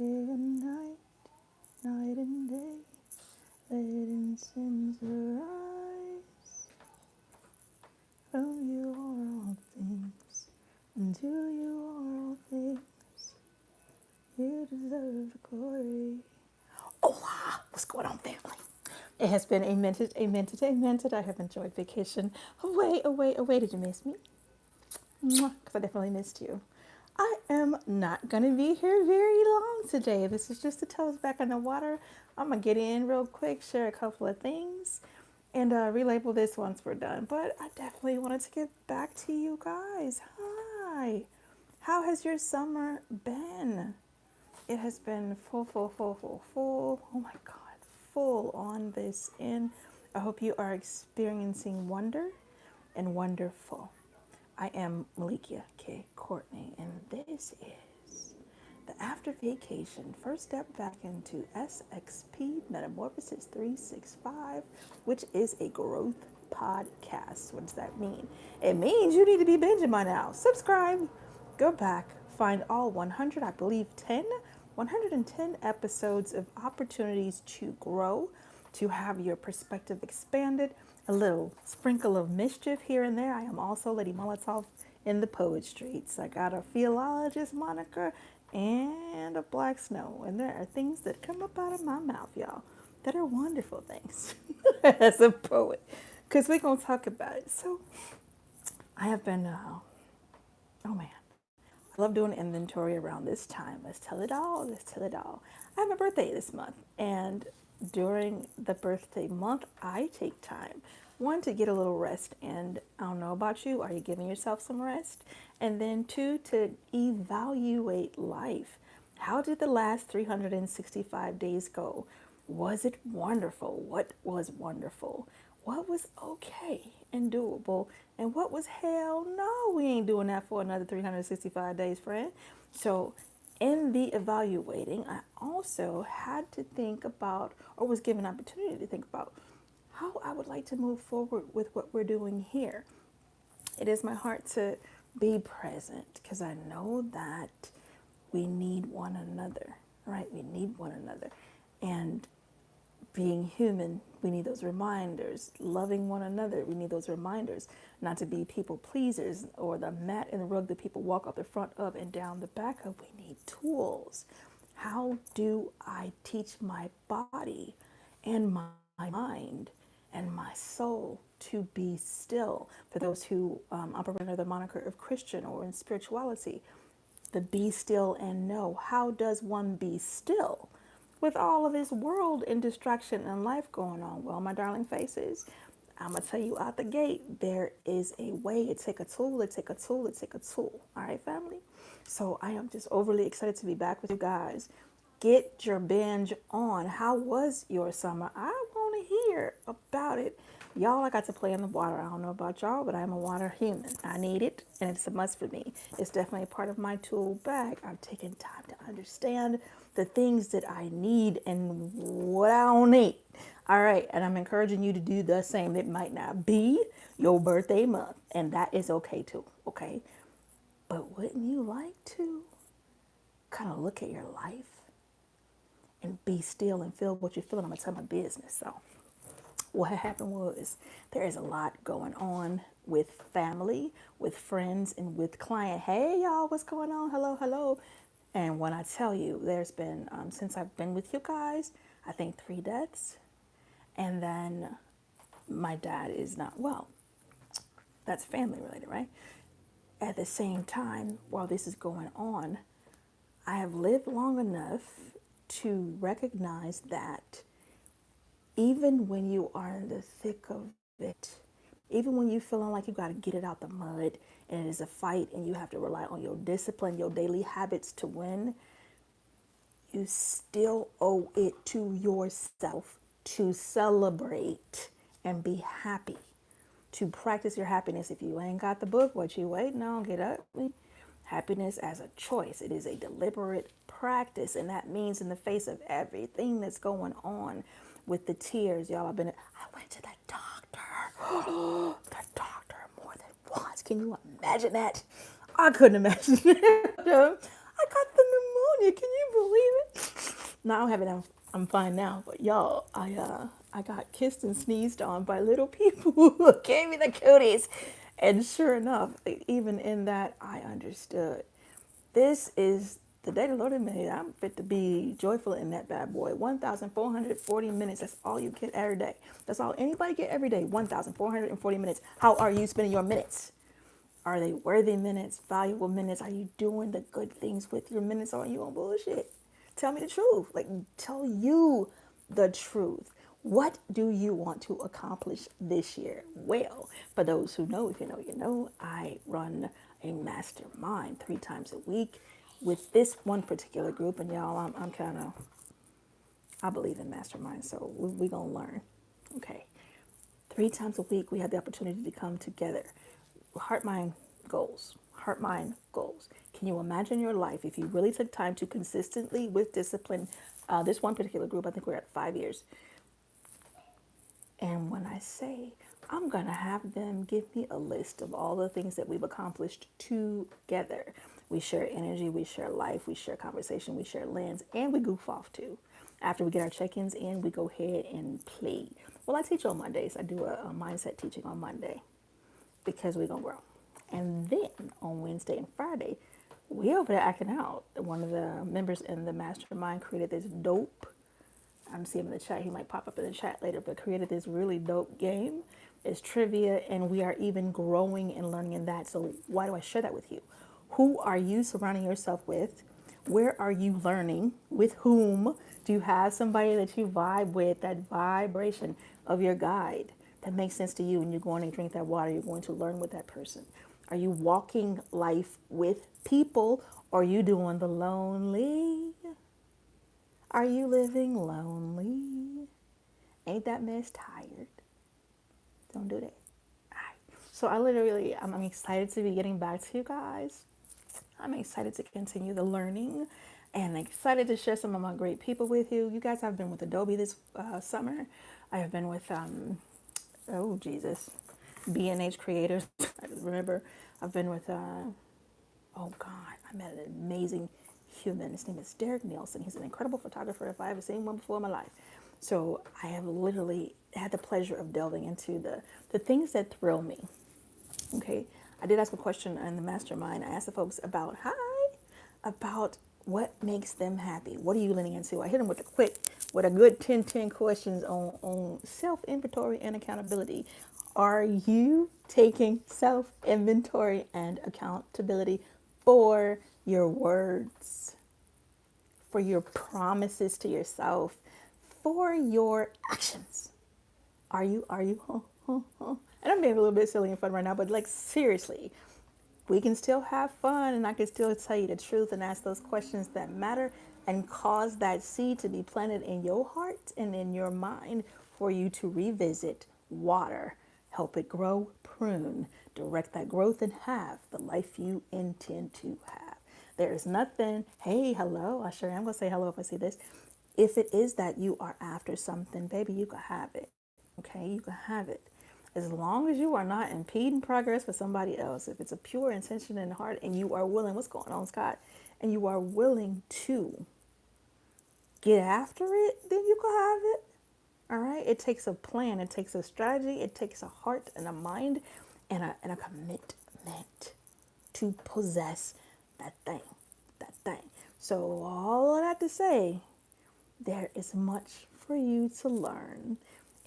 and night, night and day, letting sins arise. From you are all things, and to you are all things. You deserve the glory. Hola! What's going on, family? It has been a minute, a minute, a minute. I have enjoyed vacation. Away, away, away. Did you miss me? Because I definitely missed you. I am not going to be here very long today. This is just to tell us back on the water. I'm going to get in real quick, share a couple of things, and relabel this once we're done. But I definitely wanted to get back to you guys. Hi. How has your summer been? It has been full, full, full, full, full. Oh my God, full on this end. I hope you are experiencing wonder and wonderful. I am Malikia K. Courtney, and this is the After Vacation First Step Back into SXP MetaMorphosis 365, which is a growth podcast. What does that mean? It means you need to be binging by now. Subscribe, go back, find all 100, I believe 110 episodes of opportunities to grow, to have your perspective expanded, a little sprinkle of mischief here and there. I am also Lady Molotov in the poet streets. I got a philologist moniker and a black snow. And there are things that come up out of my mouth, y'all, that are wonderful things as a poet. Because we're going to talk about it. So I have been, oh man, I love doing inventory around this time. Let's tell it all. Let's tell it all. I have a birthday this month, and during the birthday month, I take time. One, to get a little rest, and I don't know about you, are you giving yourself some rest? And then two, to evaluate life. How did the last 365 days go? Was it wonderful? What was wonderful? What was okay and doable? And what was hell no, we ain't doing that for another 365 days, friend. So in the evaluating, I also had to think about, or was given an opportunity to think about, how I would like to move forward with what we're doing here. It is my heart to be present because I know that we need one another, right? We need one another. And being human, we need those reminders. Loving one another, we need those reminders. Not to be people pleasers or the mat and the rug that people walk up the front of and down the back of. We need tools. How do I teach my body and my mind and my soul to be still? For those who operate under the moniker of Christian or in spirituality, the be still and know. How does one be still with all of this world and distraction and life going on? Well, my darling faces, I'm going to tell you out the gate, there is a way. It take a tool, it take a tool, it take a tool. All right, family? So I am just overly excited to be back with you guys. Get your binge on. How was your summer? I want to hear about it. Y'all, I got to play in the water. I don't know about y'all, but I'm a water human. I need it, and it's a must for me. It's definitely a part of my tool bag. I've taken time to understand the things that I need and what I don't need. All right, and I'm encouraging you to do the same. It might not be your birthday month, and that is okay too, okay? But wouldn't you like to kind of look at your life and be still and feel what you're feeling? I'm going to tell my business. So what happened was, there is a lot going on with family, with friends, and with client. Hey, y'all, what's going on? Hello, hello. And when I tell you, there's been, since I've been with you guys, I think 3 deaths. And then my dad is not well. That's family related, right? At the same time, while this is going on, I have lived long enough to recognize that even when you are in the thick of it, even when you're feeling like you got to get it out the mud and it is a fight and you have to rely on your discipline, your daily habits to win, you still owe it to yourself to celebrate and be happy, to practice your happiness. If you ain't got the book, what you waiting on? Get up. Happiness as a choice. It is a deliberate practice, and that means in the face of everything that's going on with the tears, y'all. I went to the doctor. The doctor more than once. Can you imagine that? I couldn't imagine it. I got the pneumonia. Can you believe it? No, I don't have it. I'm fine now. But y'all, I got kissed and sneezed on by little people who gave me the cooties. And sure enough, even in that, I understood. This is the day the Lord has made. I'm fit to be joyful in that bad boy. 1,440 minutes. That's all you get every day. That's all anybody get every day. 1,440 minutes. How are you spending your minutes? Are they worthy minutes, valuable minutes? Are you doing the good things with your minutes? Or are you on bullshit? Tell me the truth. Like, tell you the truth. What do you want to accomplish this year? Well, for those who know, if you know, you know, I run a mastermind 3 times a week with this one particular group. And y'all, I'm kind of, I believe in masterminds, so we going to learn. Okay. 3 times a week, we have the opportunity to come together. Heart, mind, goals. Heart, mind, goals. Can you imagine your life if you really took time to consistently, with discipline, this one particular group, I think we're at 5 years. And when I say, I'm going to have them give me a list of all the things that we've accomplished together. We share energy, we share life, we share conversation, we share lens, and we goof off too. After we get our check-ins in, we go ahead and play. Well, I teach on Mondays. I do a mindset teaching on Monday because we're going to grow. And then on Wednesday and Friday, we over there acting out. One of the members in the mastermind created this dope, I don't see him in the chat. He might pop up in the chat later, but created this really dope game. It's trivia, and we are even growing and learning in that. So why do I share that with you? Who are you surrounding yourself with? Where are you learning? With whom? Do you have somebody that you vibe with, that vibration of your guide that makes sense to you, and you're going to drink that water, you're going to learn with that person? Are you walking life with people, or are you doing the lonely? Are you living lonely? Ain't that mess tired? Don't do that. All right. So I'm excited to be getting back to you guys. I'm excited to continue the learning and excited to share some of my great people with you. You guys have been with Adobe this summer. I have been with, oh Jesus, B&H Creators. I just remember I've been with, oh God, I met an amazing human. His name is Derek Nielsen. He's an incredible photographer if I ever seen one before in my life. So I have literally had the pleasure of delving into the things that thrill me. Okay. I did ask a question in the mastermind. I asked the folks about what makes them happy. What are you leaning into? I hit them with a good 10 questions on self-inventory and accountability. Are you taking self-inventory and accountability for your words, for your promises to yourself, for your actions? Are you? And I'm being a little bit silly and fun right now, but like seriously, we can still have fun, and I can still tell you the truth and ask those questions that matter and cause that seed to be planted in your heart and in your mind for you to revisit, water, help it grow, prune, direct that growth, and have the life you intend to have. There is nothing, hey, hello, I sure am going to say hello if I see this. If it is that you are after something, baby, you can have it. Okay, you can have it. As long as you are not impeding progress for somebody else, if it's a pure intention in the heart and you are willing, what's going on, Scott? And you are willing to get after it, then you can have it. All right. It takes a plan, it takes a strategy, it takes a heart and a mind and a commitment to possess that thing. That thing. So all of that to say, there is much for you to learn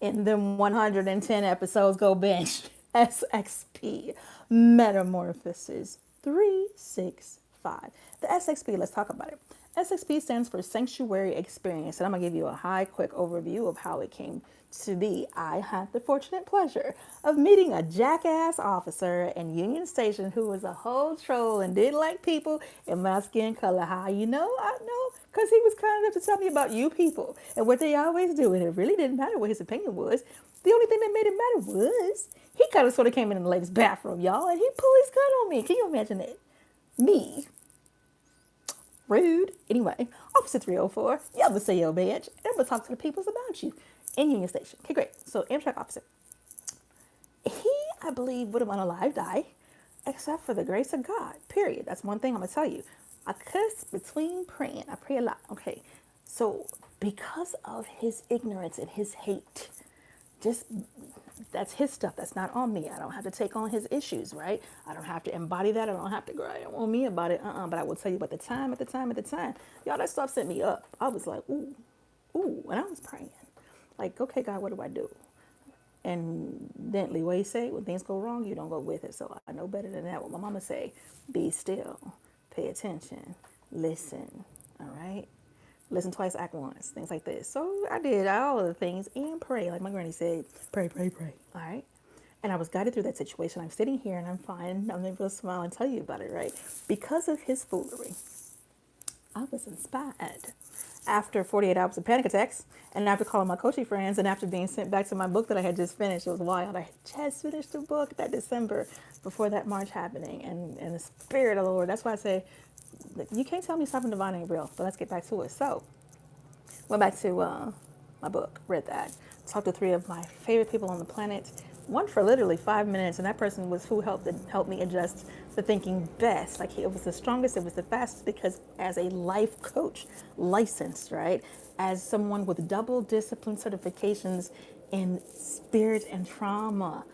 in them 110 episodes. Go binge SXP Metamorphosis 365. The SXP, let's talk about it. SXP stands for Sanctuary Experience, and I'm going to give you a quick overview of how it came to be. I had the fortunate pleasure of meeting a jackass officer in Union Station who was a whole troll and didn't like people in my skin color. How you know? I know because he was kind enough to tell me about you people and what they always do, and it really didn't matter what his opinion was. The only thing that made it matter was he kind of sort of came in the ladies' bathroom, y'all, and he pulled his gun on me. Can you imagine that? Me. Rude. Anyway, Officer 304, you ever say your badge, and I'm going to talk to the peoples about you in Union Station. Okay, great. So, Amtrak officer. He, I believe, would have unalived die, except for the grace of God, period. That's one thing I'm going to tell you. I cuss between praying. I pray a lot. Okay. So because of his ignorance and his hate, just that's his stuff. That's not on me. I don't have to take on his issues, right? I don't have to embody that. I don't have to cry on me about it. But I will tell you, at the time, y'all, that stuff sent me up. I was like, ooh, ooh, and I was praying, like, okay, God, what do I do? And Bentley, what he say? When things go wrong, you don't go with it. So I know better than that. What my mama say, be still, pay attention, listen, all right? Listen twice, act once, things like this. So I did all of the things and pray. Like my granny said, pray, pray, pray, all right? And I was guided through that situation. I'm sitting here and I'm fine. I'm able to smile and tell you about it, right? Because of his foolery. I was inspired. After 48 hours of panic attacks, and after calling my coaching friends, and after being sent back to my book that I had just finished, it was wild. I had just finished the book that December before that March happening, and the Spirit of the Lord. That's why I say, you can't tell me something divine ain't real. But let's get back to it. So, went back to my book, read that, talked to three of my favorite people on the planet, one for literally 5 minutes, and that person was who helped me adjust the thinking best. Like it was the strongest, it was the fastest, because as a life coach, licensed, right, as someone with double discipline certifications in spirit and trauma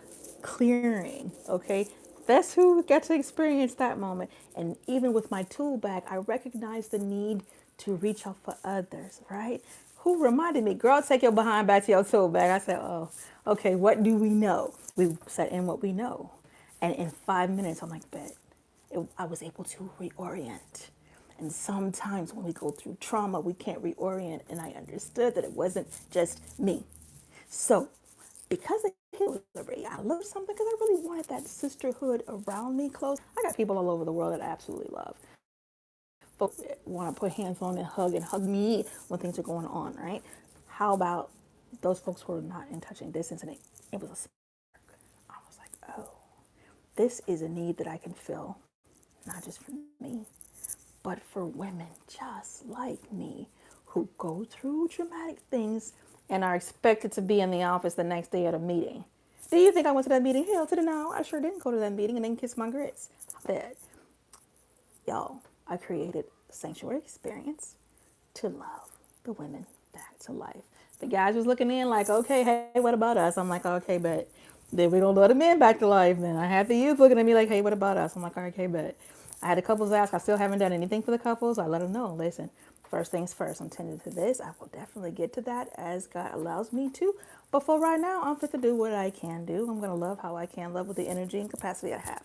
clearing, okay, that's who got to experience that moment. And even with my tool bag, I recognized the need to reach out for others, right? Who reminded me, girl, take your behind back to your tool bag. I said, oh, okay, what do we know? We set in what we know. And in 5 minutes, I'm like, bet. I was able to reorient. And sometimes when we go through trauma, we can't reorient. And I understood that it wasn't just me. So because of Hillary, I learned something because I really wanted that sisterhood around me close. I got people all over the world that I absolutely love. Folks want to put hands on and hug me when things are going on, right? How about those folks who are not in touching distance? And it was a spark. I was like, oh, this is a need that I can fill, not just for me, but for women just like me who go through traumatic things and are expected to be in the office the next day at a meeting. Do you think I went to that meeting? Hell to the no. I sure didn't go to that meeting and then kiss my grits. I bet. Y'all, I created a sanctuary experience to love the women back to life. The guys was looking in like, okay, hey, what about us? I'm like, okay, but then we don't let the men back to life. Then I had the youth looking at me like, hey, what about us? I'm like, okay, but I had the couples ask. I still haven't done anything for the couples. I let them know, listen, first things first. I'm tending to this. I will definitely get to that as God allows me to. But for right now, I'm fit to do what I can do. I'm going to love how I can love with the energy and capacity I have.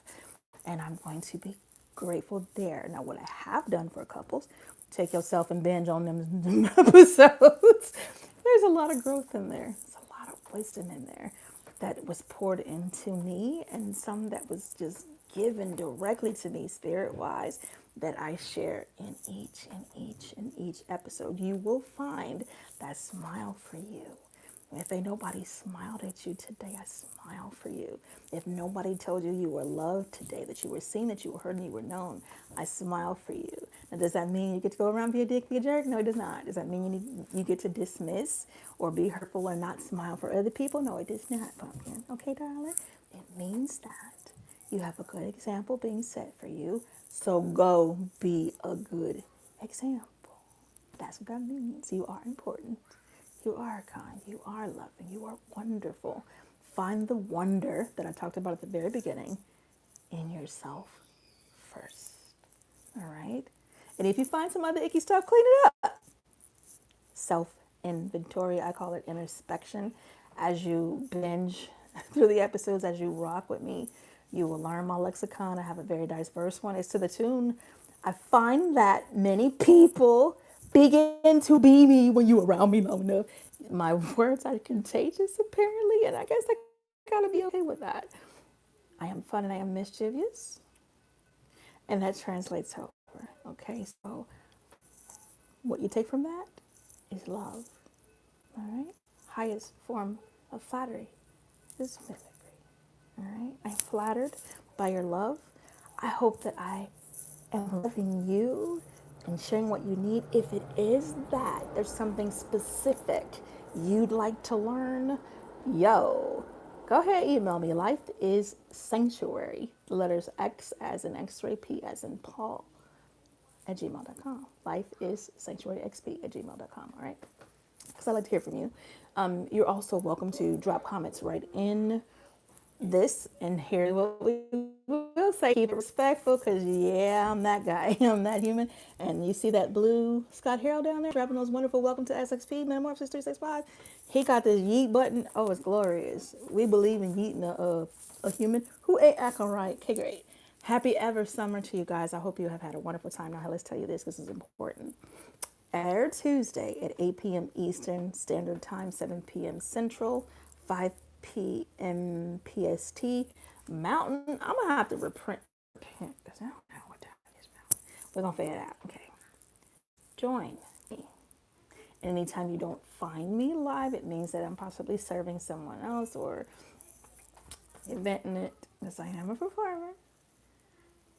And I'm going to be grateful there. Now, what I have done for couples, take yourself and binge on them episodes. There's a lot of growth in there. There's a lot of wisdom in there that was poured into me, and some that was just given directly to me spirit wise that I share in each episode. You will find that smile for you. If ain't nobody smiled at you today, I smile for you. If nobody told you you were loved today, that you were seen, that you were heard, and you were known, I smile for you. Now, does that mean you get to go around be a dick, be a jerk? No, it does not. Does that mean you get to dismiss or be hurtful or not smile for other people? No, it does not, pumpkin. Okay, darling? It means that you have a good example being set for you. So go be a good example. That's what that means. You are important. You are kind. You are loving. You are wonderful. Find the wonder that I talked about at the very beginning in yourself first. All right? And if you find some other icky stuff, clean it up. Self inventory, I call it introspection. As you binge through the episodes, as you rock with me, you will learn my lexicon. I have a very diverse one. It's to the tune. I find that many people begin to be me when you around me long enough. My words are contagious, apparently, and I guess I gotta be okay with that. I am fun and I am mischievous, and that translates over. Okay, so what you take from that is love. All right. Highest form of flattery is mimicry. All right. I'm flattered by your love. I hope that I am loving you and sharing what you need. If it is that there's something specific you'd like to learn, yo, go ahead, email me. Life is sanctuary. The letters X as in X-ray, P as in Paul, at gmail.com. Life is sanctuary XP at gmail.com. All right. Because I'd like to hear from you. You're also welcome to drop comments right in this, and here's what we will say: keep it respectful, because yeah, I'm that guy. I'm that human. And you see that blue Scott Harrell down there dropping those wonderful welcome to SXP Metamorphosis 365. He got this yeet button. Oh, it's glorious. We believe in yeeting a human who ate acting right. Okay, great. Happy ever summer to you guys. I hope you have had a wonderful time. Now let's tell you this, this is important. Every Tuesday at 8 p.m. Eastern Standard Time, 7 p.m. Central, 5 p.m. PST. Mountain, I'm going to have to repent because I don't know what time it is now. We're going to figure it out. Okay. Join me. Anytime you don't find me live, it means that I'm possibly serving someone else or inventing it, because I am a performer.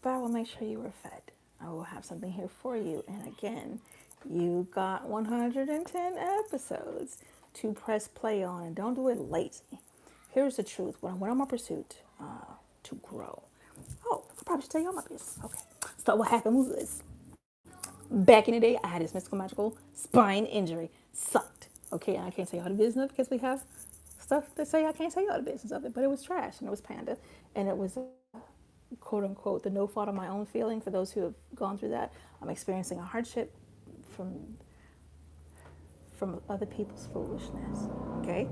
But I will make sure you are fed. I will have something here for you. And again, you got 110 episodes to press play on, and don't do it lazy. Here's the truth. When I'm on pursuit to grow. Oh, I probably should tell you all my business. Okay. So what happened was, back in the day, I had this mystical magical spine injury. Sucked. Okay, and I can't tell you all the business because we have stuff that say I can't tell you all the business of it, but it was trash and it was panda, and it was quote unquote the no fault of my own feeling. For those who have gone through that, I'm experiencing a hardship from other people's foolishness. Okay,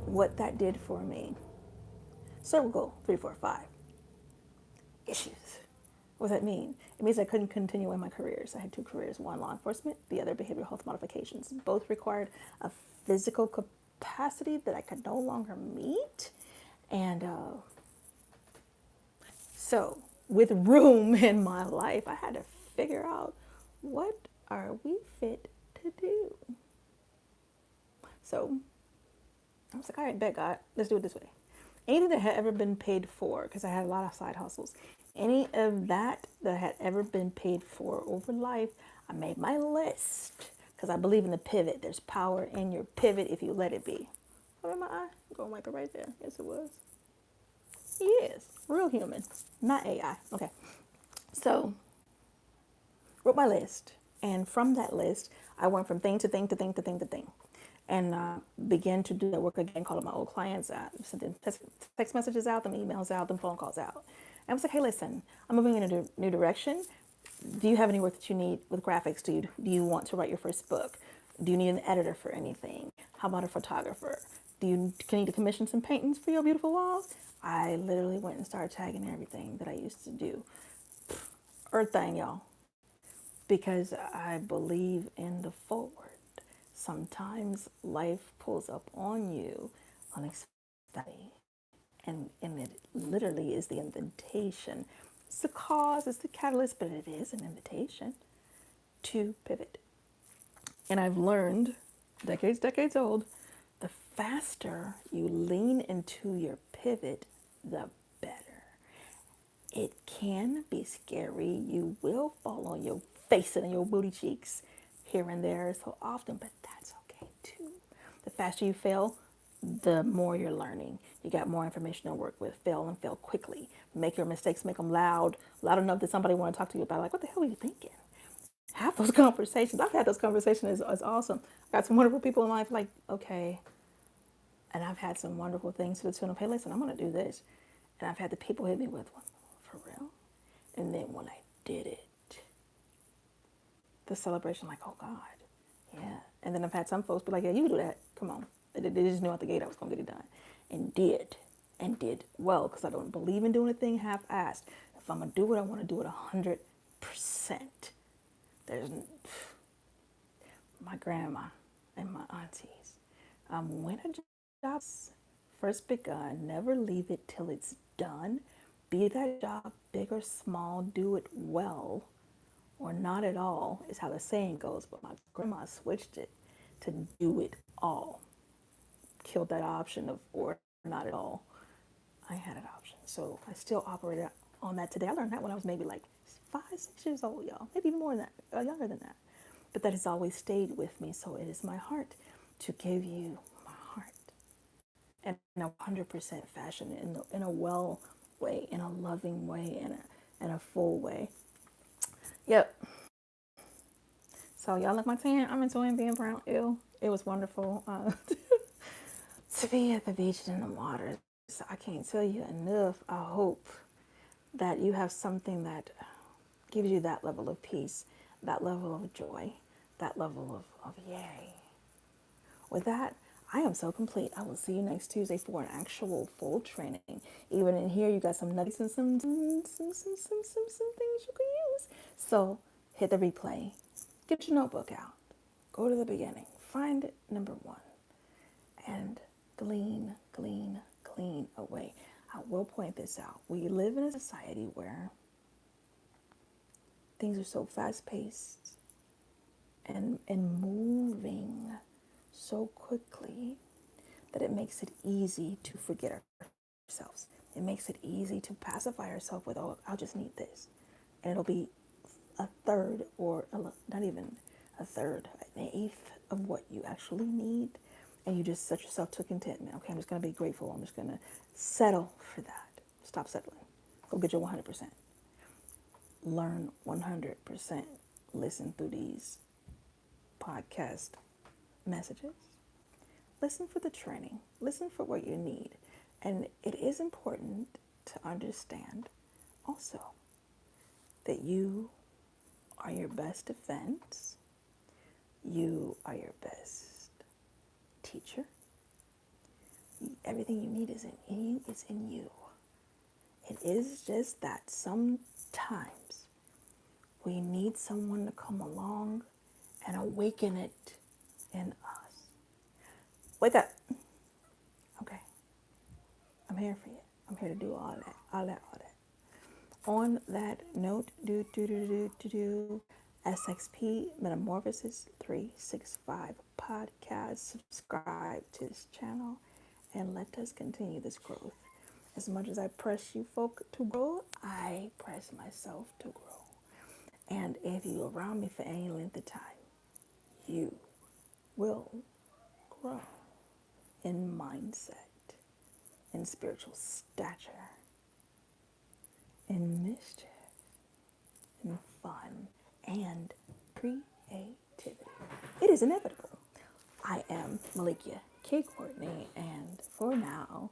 what that did for me. Circle 345 issues. What does that mean? It means I couldn't continue in my careers. I had two careers: one law enforcement, the other behavioral health modifications. Both required a physical capacity that I could no longer meet, and so, with room in my life, I had to figure out, what are we fit to do? So, I was like, all right, bet God, let's do it this way. Anything that had ever been paid for, because I had a lot of side hustles, any of that that had ever been paid for over life, I made my list, because I believe in the pivot. There's power in your pivot if you let it be. What am I? I'm going to wipe it right there. Yes, it was. He is. Real human, not AI. Okay. So, wrote my list. And from that list, I went from thing to thing to thing to thing to thing. And began to do that work again, calling my old clients out, sending text messages out, them emails out, them phone calls out. And I was like, hey, listen, I'm moving in a new direction. Do you have any work that you need with graphics? Do you want to write your first book? Do you need an editor for anything? How about a photographer? Can you need to commission some paintings for your beautiful walls? I literally went and started tagging everything that I used to do. Earth thing, y'all. Because I believe in the forward. Sometimes life pulls up on you unexpectedly. And it literally is the invitation. It's the cause, it's the catalyst, but it is an invitation to pivot. And I've learned, decades old, the faster you lean into your pivot, the better. It can be scary. You will fall on your face and your booty cheeks here and there so often, but that's okay too. The faster you fail, the more you're learning. You got more information to work with. Fail and fail quickly. Make your mistakes, make them loud enough that somebody want to talk to you about, like, what the hell are you thinking? Have those conversations. I've had those conversations. It's awesome. I got some wonderful people in life, like, okay. And I've had some wonderful things to the tune of, hey, listen, I'm going to do this. And I've had the people hit me with, one, for real? And then when I did it, the celebration, like, oh God, yeah. And then I've had some folks be like, yeah, you can do that. Come on. They just knew out the gate I was going to get it done. And did well, because I don't believe in doing a thing half-assed. If I'm going to do it, I want to do it 100%. There's my grandma and my aunties. When a job's first begun, never leave it till it's done. Be that job big or small, do it well or not at all, is how the saying goes. But my grandma switched it to do it all. Killed that option of or not at all. I had an option. So I still operate on that today. I learned that when I was maybe like 5, 6 years old, y'all. Maybe even more than that, younger than that. But that has always stayed with me. So it is my heart to give you my heart. And in a 100% fashion, in a well way, in a loving way, in a full way. Yep. So y'all like my tan? I'm enjoying being brown. Ew. It was wonderful to be at the beach and in the water. So I can't tell you enough. I hope that you have something that gives you that level of peace, that level of joy, that level of yay. With that, I am so complete. I will see you next Tuesday for an actual full training. Even in here, you got some nuggets and some things you can use. So hit the replay. Get your notebook out. Go to the beginning. Find number one and glean, glean, glean away. I will point this out. We live in a society where things are so fast paced and moving so quickly that it makes it easy to forget ourselves. It makes it easy to pacify ourselves with, oh, I'll just need this. And it'll be a third or not even a third, an eighth of what you actually need. And you just set yourself to contentment. Okay, I'm just going to be grateful. I'm just going to settle for that. Stop settling. Go get your 100%. Learn 100%. Listen through these podcast messages. Listen for the training. Listen for what you need. And it is important to understand also that you are your best defense. You are your best teacher. Everything you need is in you. It's in you. It is just that sometimes we need someone to come along and awaken it in us. Wake up. Okay. I'm here for you. I'm here to do all that, all that, all that. On that note, SXP MetaMorphosis 365 podcast. Subscribe to this channel and let us continue this growth. As much as I press you folk to grow, I press myself to grow. And if you're around me for any length of time, you will grow in mindset, in spiritual stature, in mischief, in fun, and creativity. It is inevitable. I am Malikia K. Courtney, and for now,